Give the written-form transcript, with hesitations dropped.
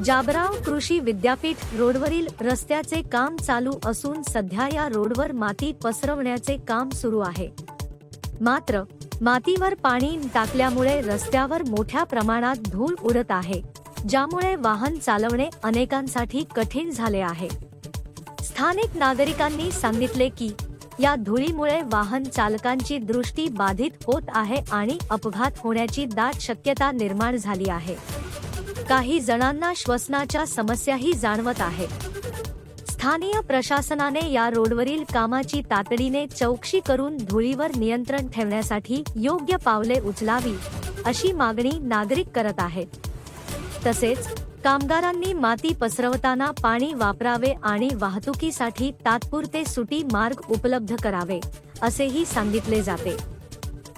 जाबराव कृषी विद्यापीठ रोडवरील रस्त्याचे काम चालू असून सध्या या रोडवर माती पसरवण्याचे काम सुरू आहे। मात्र मातीवर पाणी टाकल्यामुळे रस्त्यावर मोठ्या प्रमाणात धूळ उडत आहे, ज्यामुळे वाहन चालवणे अनेकांसाठी कठीण झाले आहे। स्थानिक नागरिकांनी सांगितले की या धुळीमुळे वाहन चालकांची दृष्टी बाधित होत आहे आणि अपघात होण्याची दाट शक्यता निर्माण झाली आहे। काही जणांना श्वसनाच्या समस्याही जाणवत आहेत। स्थानीय प्रशासनाने या रोडवरील कामाची तातडीने चौकशी करून धुळीवर नियंत्रण ठेवण्यासाठी योग्य पावले उचलावी, अशी मागणी नागरिक करत आहेत। तसेच कामगारांनी माती पसरवताना पाणी वापरावे आणि वाहतुकीसाठी तात्पुरते सुटी मार्ग उपलब्ध करावे, असेही सांगितले जाते।